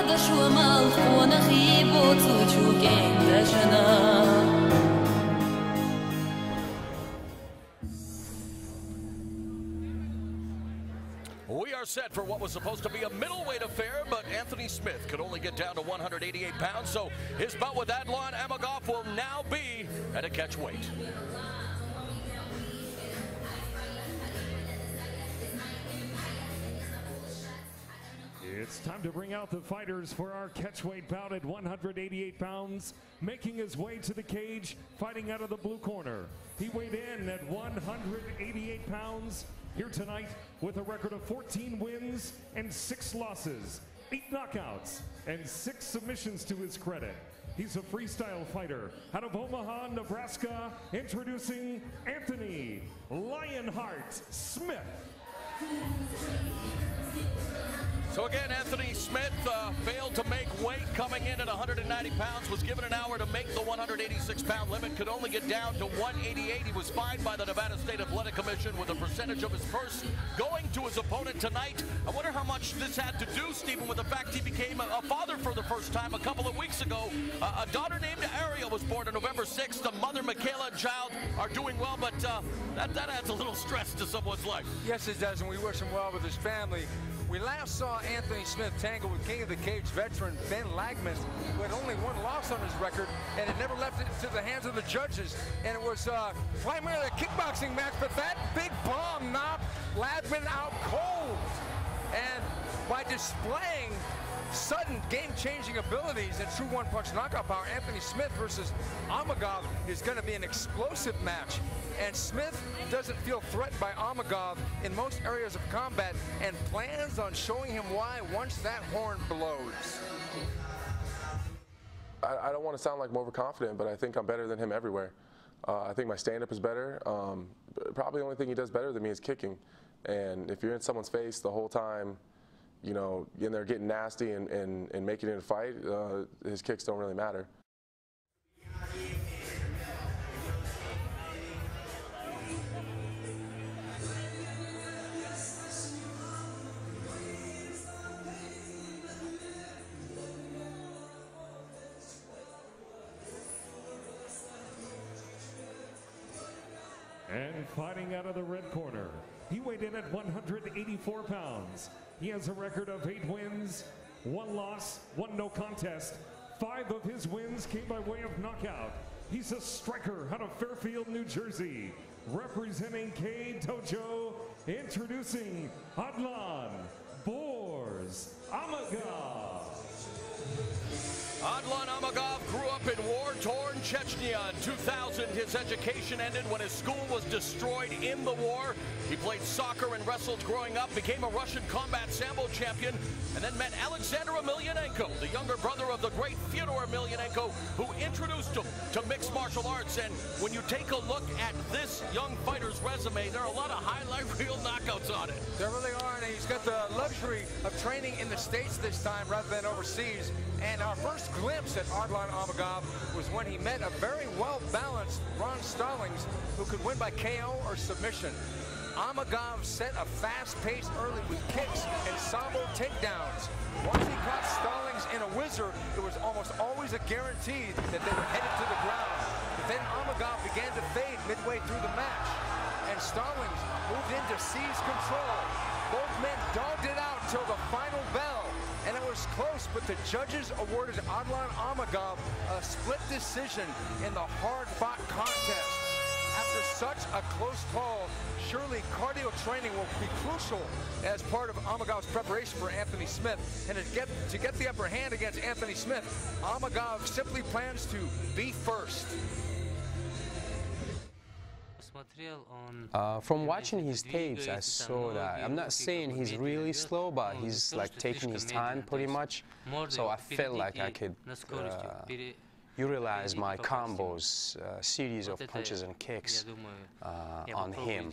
个说mal活那黑不足出给的着呢。We are set for what was supposed to be a middleweight affair, but Anthony Smith could only get down to 188 pounds, so his bout with Adlan Amagov will now be at a catch weight. It's time to bring out the fighters for our catchweight bout at 188 pounds. Making his way to the cage, fighting out of the blue corner. He weighed in at 188 pounds. Here tonight with a record of 14 wins and 6 losses, 8 knockouts, and 6 submissions to his credit. He's a freestyle fighter out of Omaha, Nebraska, introducing Anthony Lionheart Smith. So again, Anthony Smith failed to make weight, coming in at 190 pounds, was given an hour to make the 186-pound limit, could only get down to 188. He was fined by the Nevada State Athletic Commission with a percentage of his purse going to his opponent tonight. I wonder how much this had to do, Stephen, with the fact he became a father for the first time a couple of weeks ago. A daughter named Ariel was born on November 6th. The mother, Michaela, and child are doing well, but that adds a little stress to someone's life. Yes, it does, and we wish him well with his family. We last saw Anthony Smith tangle with King of the Cage veteran Ben Lagman, who had only 1 loss on his record and had never left it to the hands of the judges. And it was primarily a kickboxing match, but that big bomb knocked Lagman out cold. And by displaying sudden game-changing abilities and true one-punch knockout power, Anthony Smith versus Amagov is going to be an explosive match. And Smith doesn't feel threatened by Amagov in most areas of combat and plans on showing him why once that horn blows. I don't want to sound like I'm overconfident, but I think I'm better than him everywhere. I think my stand-up is better. Probably the only thing he does better than me is kicking. And if you're in someone's face the whole time, you know, and they're getting nasty and making it a fight, his kicks don't really matter. And fighting out of the red corner, he weighed in at 184 pounds. He has a record of 8 wins, 1 loss, 1 no contest. 5 of his wins came by way of knockout. He's a striker out of Fairfield, New Jersey, representing K Dojo, introducing Adlan Amagov. Adlan Amagov grew up in war-torn Chechnya in 2000. His education ended when his school was destroyed in the war. He played soccer and wrestled growing up, became a Russian combat sambo champion, and then met Alexander Emelianenko, the younger brother of the great Fyodor Emelianenko, who introduced him to mixed martial arts. And when you take a look at this young fighter's resume, there are a lot of highlight reel knockouts on it. There really are, and he's got the luxury of training in the States this time rather than overseas. And our first glimpse at Adlan Amagov was when he met a very well-balanced Ron Stallings, who could win by KO or submission. Amagov set a fast pace early with kicks and sambo takedowns. Once he caught Stallings in a whizzer, it was almost always a guarantee that they were headed to the ground. But then Amagov began to fade midway through the match, and Stallings moved in to seize control. Both men dogged it out till the final bell, and it was close, but the judges awarded Adlan Amagov a split decision in the hard-fought contest. After such a close call, surely cardio training will be crucial as part of Amagov's preparation for Anthony Smith. And to get the upper hand against Anthony Smith, Amagov simply plans to be first. From watching his tapes, I saw that. I'm not saying he's really slow, but he's like taking his time pretty much. So I felt like I could utilize my combos, series of punches and kicks on him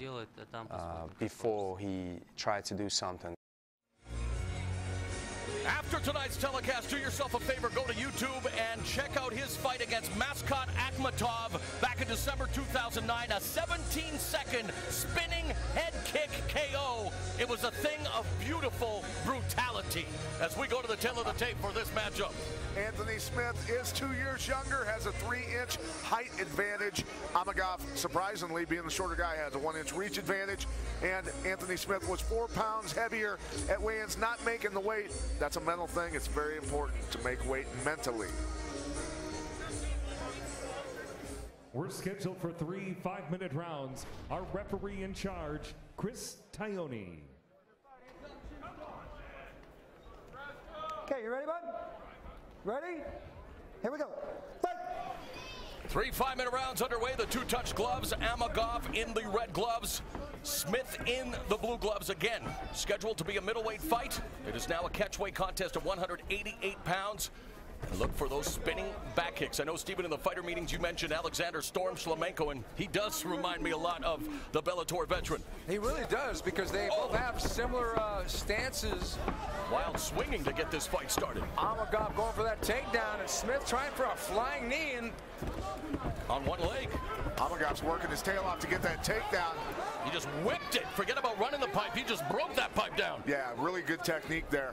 After tonight's telecast, do yourself a favor, go to YouTube and check out his fight against Mascot Akhmatov back in December 2009, a 17-second spinning head kick KO. It was a thing of beautiful brutality. As we go to the tail of the tape for this matchup. Anthony Smith is 2 years younger, has a 3-inch height advantage. Amagov, surprisingly, being the shorter guy, has a 1-inch reach advantage. And Anthony Smith was 4 pounds heavier at weigh-ins, not making the weight. That's a mental thing. It's very important to make weight mentally. We're scheduled for 3 5-minute rounds. Our referee in charge, Chris Tione. Okay, you ready, bud? Ready? Here we go. Fight! 3 5-minute rounds underway. The 2-touch gloves. Amagov in the red gloves. Smith in the blue gloves again. Scheduled to be a middleweight fight. It is now a catchweight contest of 188 pounds. Look for those spinning back kicks. I know, Stephen, in the fighter meetings you mentioned Alexander Storm Shlemenko, and he does remind me a lot of the Bellator veteran. He really does, because they both have similar stances. Wild swinging to get this fight started. Amagov going for that takedown, and Smith trying for a flying knee and on one leg. Amagov's working his tail off to get that takedown. He just whipped it. Forget about running the pipe. He just broke that pipe down. Yeah, really good technique there.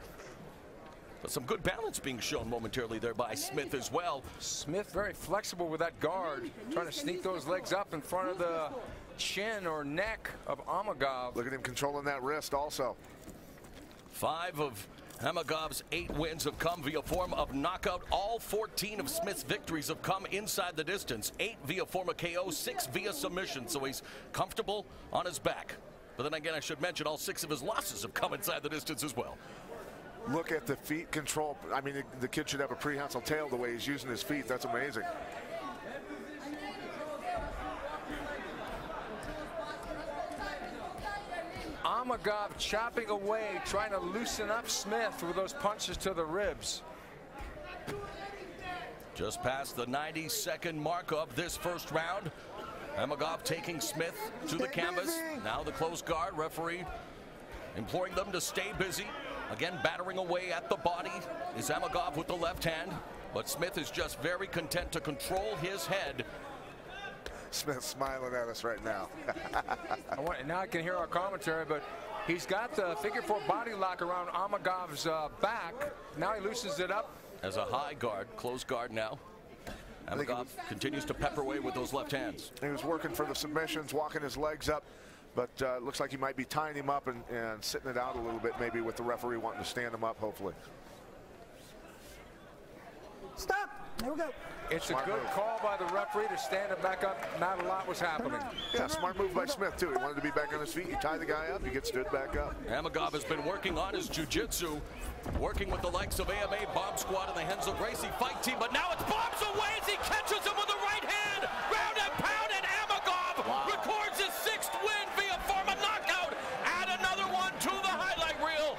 But some good balance being shown momentarily there by Smith as well. Smith very flexible with that guard, trying to sneak those legs up in front of the chin or neck of Amagov. Look at him controlling that wrist also. 5 of Amagov's 8 wins have come via form of knockout. All 14 of Smith's victories have come inside the distance. 8 via form of KO, 6 via submission. So he's comfortable on his back. But then again, I should mention all 6 of his losses have come inside the distance as well. Look at the feet control. I mean, the kid should have a prehensile tail the way he's using his feet. That's amazing. Amagov chopping away, trying to loosen up Smith with those punches to the ribs. Just past the 90-second mark of this first round. Amagov taking Smith to the canvas. Now the close guard referee imploring them to stay busy. Again, battering away at the body is Amagov with the left hand, but Smith is just very content to control his head. Smith's smiling at us right now. Now I can hear our commentary, but he's got the figure-4 body lock around Amagov's back. Now he loosens it up. As a high guard, close guard now. Amagov continues to pepper away with those left hands. He was working for the submissions, walking his legs up, but it looks like he might be tying him up and sitting it out a little bit, maybe with the referee wanting to stand him up, hopefully. Stop! Here we go. It's a good call by the referee to stand him back up. Not a lot was happening. Yeah, smart move by Smith, too. He wanted to be back on his feet. You tie the guy up, you get stood back up. Amagov has been working on his jiu-jitsu, working with the likes of AMA, Bomb Squad, and the Renzo Gracie fight team, but now it's bombs away as he catches him with the right hand. Round and pound, and Amagov records his 6th win via form of knockout. Add another one to the highlight reel.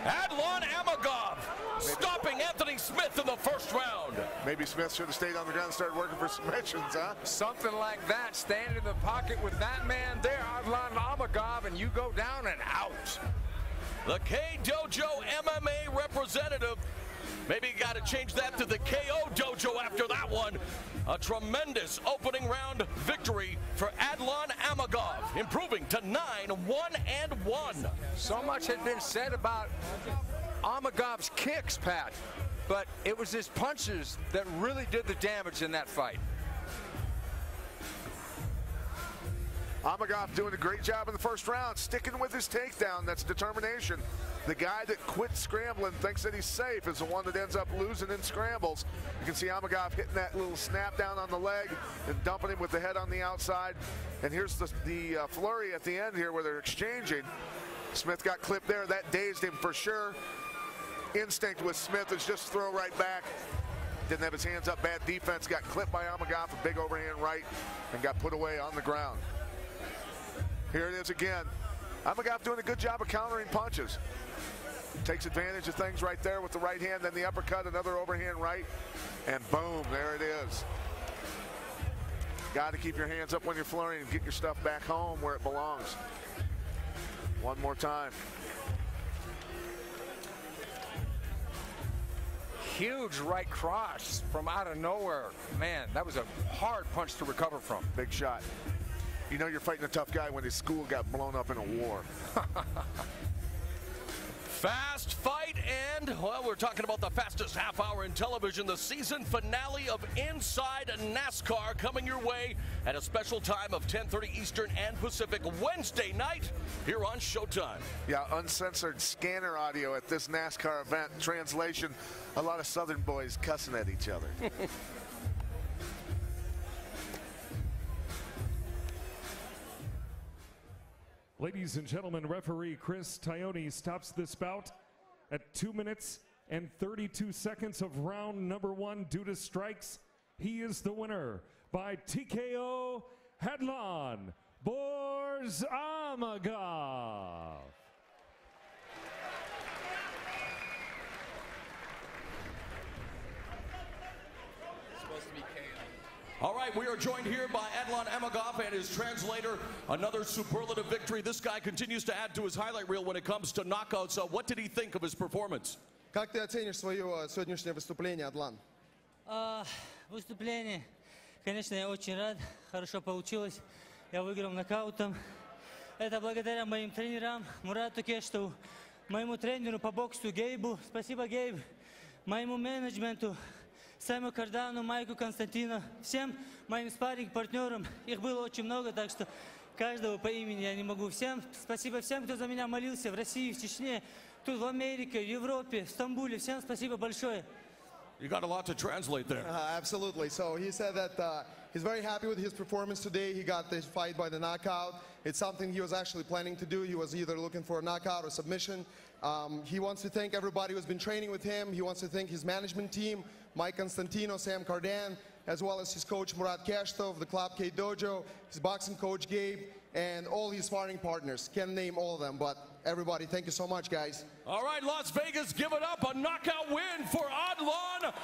Adlan Amagov stopping Anthony Smith in the first round. Maybe Smith should have stayed on the ground and started working for submissions, huh? Something like that. Stand in the pocket with that man there, Adlan Amagov, and you go down and out. The K-Dojo MMA representative. Maybe you got to change that to the KO Dojo after that one. A tremendous opening round victory for Adlan Amagov, improving to 9-1-1. So much had been said about Amagov's kicks, Pat, but it was his punches that really did the damage in that fight. Amagov doing a great job in the first round, sticking with his takedown. That's determination. The guy that quit scrambling, thinks that he's safe, is the one that ends up losing in scrambles. You can see Amagov hitting that little snap down on the leg and dumping him with the head on the outside. And here's the flurry at the end here where they're exchanging. Smith got clipped there. That dazed him for sure. Instinct with Smith is just throw right back. Didn't have his hands up. Bad defense. Got clipped by Amagov, a big overhand right, and got put away on the ground. Here it is again. Amagov doing a good job of countering punches. Takes advantage of things right there with the right hand, then the uppercut, another overhand right, and boom, there it is. Got to keep your hands up when you're flurrying and get your stuff back home where it belongs. One more time. huge right cross from out of nowhere. Man, that was a hard punch to recover from. Big shot. You know you're fighting a tough guy when his school got blown up in a war. Fast fight, and, well, we're talking about the fastest half hour in television, the season finale of Inside NASCAR coming your way at a special time of 10:30 Eastern and Pacific Wednesday night here on Showtime. Yeah, uncensored scanner audio at this NASCAR event. Translation, a lot of Southern boys cussing at each other. Ladies and gentlemen, referee Chris Tione stops this bout at 2 minutes and 32 seconds of round number 1 due to strikes. He is the winner by TKO, Adlan Amagov. All right, we are joined here by Adlan Amagov and his translator. Another superlative victory. This guy continues to add to his highlight reel when it comes to knockouts. What did he think of his performance? Как ты оценишь свое сегодняшнее выступление, Адлан? Выступление, конечно, я очень рад. Хорошо получилось. Я выиграл нокаутом. Это благодаря моим тренерам, Мурату Кештову, моему тренеру по боксу Гейбу. Спасибо, Гейб. Моему менеджменту, Сэму Кардану, Майку Константину, всем моим спарринг-партнерам. Их было очень много, так что каждого по имени я не могу. Всем спасибо всем, кто за меня молился в России, в Чечне, тут в Америке, в Европе, в Стамбуле. Всем спасибо большое. You got a lot to translate there. Absolutely. So he said that he's very happy with his performance today. He got this fight by the knockout. It's something he was actually planning to do. He was either looking for a knockout or submission. He wants to thank everybody who's been training with him. He wants to thank his management team, Mike Constantino, Sam Cardan, as well as his coach Murat Kashtov, the Club K Dojo, his boxing coach Gabe, and all his sparring partners. Can't name all of them, but everybody, thank you so much, guys. All right, Las Vegas, give it up. A knockout win for Adlan